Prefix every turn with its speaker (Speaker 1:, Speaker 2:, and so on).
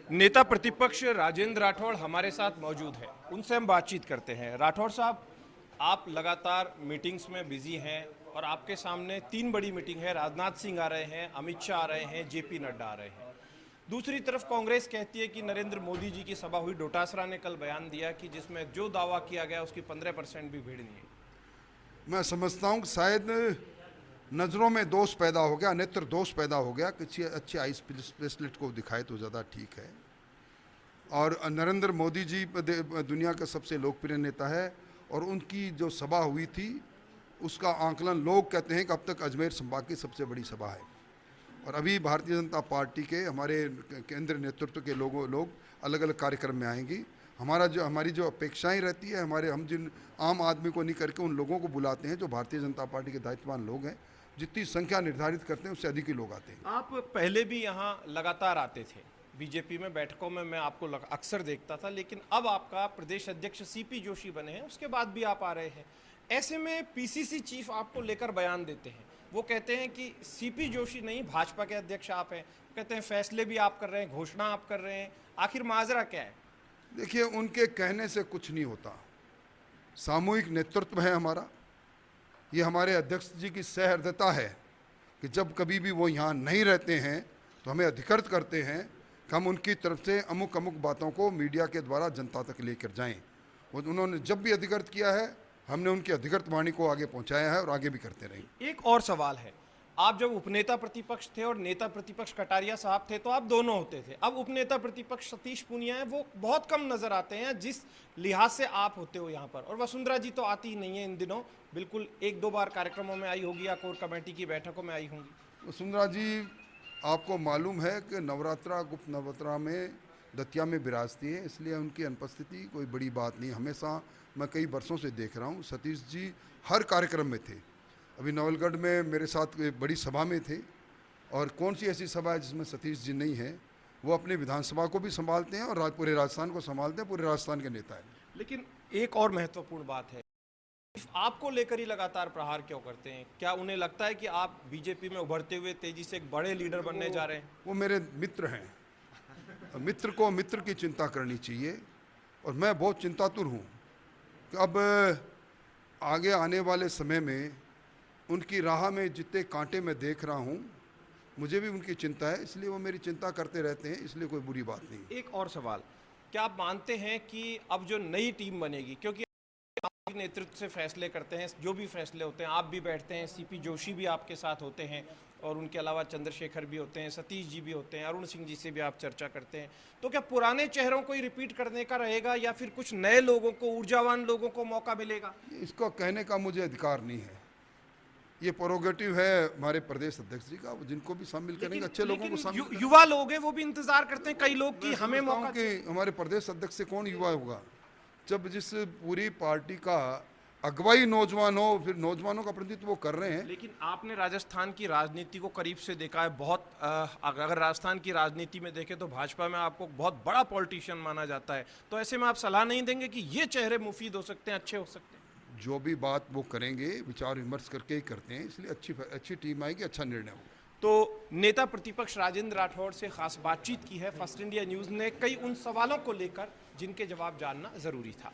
Speaker 1: नेता प्रतिपक्ष राजेंद्र राठौड़ हमारे साथ मौजूद है, उनसे हम बातचीत करते हैं। राठौड़ साहब, आप लगातार मीटिंग्स में बिजी हैं और आपके सामने 3 बड़ी मीटिंग है। राजनाथ सिंह आ रहे हैं, अमित शाह आ रहे हैं, जेपी नड्डा आ रहे हैं। दूसरी तरफ कांग्रेस कहती है कि नरेंद्र मोदी जी की सभा हुई। डोटासरा ने कल बयान दिया कि जिसमें जो दावा किया गया उसकी 15% भी भीड़ नहीं है।
Speaker 2: मैं समझता हूँ कि शायद नज़रों में दोष पैदा हो गया, नेत्र दोष पैदा हो गया। किसी अच्छे आई स्पेशलिस्ट को दिखाए तो ज़्यादा ठीक है। और नरेंद्र मोदी जी दुनिया का सबसे लोकप्रिय नेता है और उनकी जो सभा हुई थी उसका आंकलन लोग कहते हैं कि अब तक अजमेर संभाग की सबसे बड़ी सभा है। और अभी भारतीय जनता पार्टी के हमारे केंद्रीय नेतृत्व के लोग अलग अलग कार्यक्रम में आएंगी। हमारी जो अपेक्षाएं रहती है, हम जिन आम आदमी को नहीं करके उन लोगों को बुलाते हैं जो भारतीय जनता पार्टी के दायित्ववान लोग हैं। जितनी संख्या निर्धारित करते हैं उससे अधिक ही लोग आते हैं।
Speaker 1: आप पहले भी यहाँ लगातार आते थे, बीजेपी में बैठकों में मैं आपको अक्सर देखता था, लेकिन अब आपका प्रदेश अध्यक्ष सीपी जोशी बने हैं, उसके बाद भी आप आ रहे हैं। ऐसे में पीसीसी चीफ आपको लेकर बयान देते हैं। वो कहते हैं कि सीपी जोशी नहीं, भाजपा के अध्यक्ष आप हैं। कहते हैं फैसले भी आप कर रहे हैं, घोषणा आप कर रहे हैं। आखिर माजरा क्या है?
Speaker 2: देखिए, उनके कहने से कुछ नहीं होता। सामूहिक नेतृत्व है हमारा। ये हमारे अध्यक्ष जी की सहृदयता है कि जब कभी भी वो यहाँ नहीं रहते हैं तो हमें अधिकृत करते हैं कि हम उनकी तरफ से अमुक बातों को मीडिया के द्वारा जनता तक लेकर जाएं। उन्होंने जब भी अधिकृत किया है, हमने उनकी अधिकृत वाणी को आगे पहुंचाया है और आगे भी करते रहेंगे।
Speaker 1: एक और सवाल है, आप जब उपनेता प्रतिपक्ष थे और नेता प्रतिपक्ष कटारिया साहब थे तो आप दोनों होते थे। अब उपनेता प्रतिपक्ष सतीश पूनिया है, वो बहुत कम नजर आते हैं जिस लिहाज से आप होते हो यहाँ पर। और वसुंधरा जी तो आती ही नहीं है इन दिनों, बिल्कुल 1-2 बार कार्यक्रमों में आई होगी या कोर कमेटी की बैठकों में आई होंगी।
Speaker 2: वसुंधरा जी, आपको मालूम है कि नवरात्रा गुप्त नवरात्रा में दतिया में विराजती है, इसलिए उनकी अनुपस्थिति कोई बड़ी बात नहीं। हमेशा मैं कई वर्षों से देख रहा हूँ, सतीश जी हर कार्यक्रम में थे। अभी नवलगढ़ में मेरे साथ बड़ी सभा में थे। और कौन सी ऐसी सभा है जिसमें सतीश जी नहीं है? वो अपने विधानसभा को भी संभालते हैं और पूरे राजस्थान को संभालते हैं, पूरे राजस्थान के नेता हैं।
Speaker 1: लेकिन एक और महत्वपूर्ण बात है, आपको लेकर ही लगातार प्रहार क्यों करते हैं? क्या उन्हें लगता है कि आप बीजेपी में उभरते हुए तेजी से एक बड़े लीडर बनने जा रहे हैं?
Speaker 2: वो मेरे मित्र हैं। मित्र को मित्र की चिंता करनी चाहिए और मैं बहुत चिंतातुर हूँ कि अब आगे आने वाले समय में उनकी राह में जितने कांटे मैं देख रहा हूँ, मुझे भी उनकी चिंता है, इसलिए वो मेरी चिंता करते रहते हैं, इसलिए कोई बुरी बात नहीं।
Speaker 1: एक और सवाल, क्या आप मानते हैं कि अब जो नई टीम बनेगी, क्योंकि आप नेतृत्व से फैसले करते हैं, जो भी फैसले होते हैं आप भी बैठते हैं, सीपी जोशी भी आपके साथ होते हैं और उनके अलावा चंद्रशेखर भी होते हैं, सतीश जी भी होते हैं, अरुण सिंह जी से भी आप चर्चा करते हैं, तो क्या पुराने चेहरों को ही रिपीट करने का रहेगा या फिर कुछ नए लोगों को, ऊर्जावान लोगों को मौका मिलेगा?
Speaker 2: इसको कहने का मुझे अधिकार नहीं है। ये प्रोरोगेटिव है हमारे प्रदेश अध्यक्ष जी का, जिनको भी शामिल करेंगे, अच्छे लोगों को शामिल।
Speaker 1: युवा लोग हैं, वो भी इंतजार करते हैं कई लोग कि हमें मौका।
Speaker 2: कि हमारे प्रदेश अध्यक्ष से कौन युवा होगा जब जिस पूरी पार्टी का अगुवाई नौजवान हो, फिर नौजवानों का प्रतिनिधित्व वो कर रहे हैं।
Speaker 1: लेकिन आपने राजस्थान की राजनीति को करीब से देखा है बहुत। अगर राजस्थान की राजनीति में देखें तो भाजपा में आपको बहुत बड़ा पॉलिटिशियन माना जाता है, तो ऐसे में आप सलाह नहीं देंगे कि ये चेहरे मुफीद हो सकते हैं, अच्छे हो सकते हैं?
Speaker 2: जो भी बात वो करेंगे विचार विमर्श करके ही करते हैं, इसलिए अच्छी टीम आएगी, अच्छा निर्णय होगा।
Speaker 1: तो नेता प्रतिपक्ष राजेंद्र राठौड़ से खास बातचीत की है फर्स्ट इंडिया न्यूज़ ने, कई उन सवालों को लेकर जिनके जवाब जानना जरूरी था।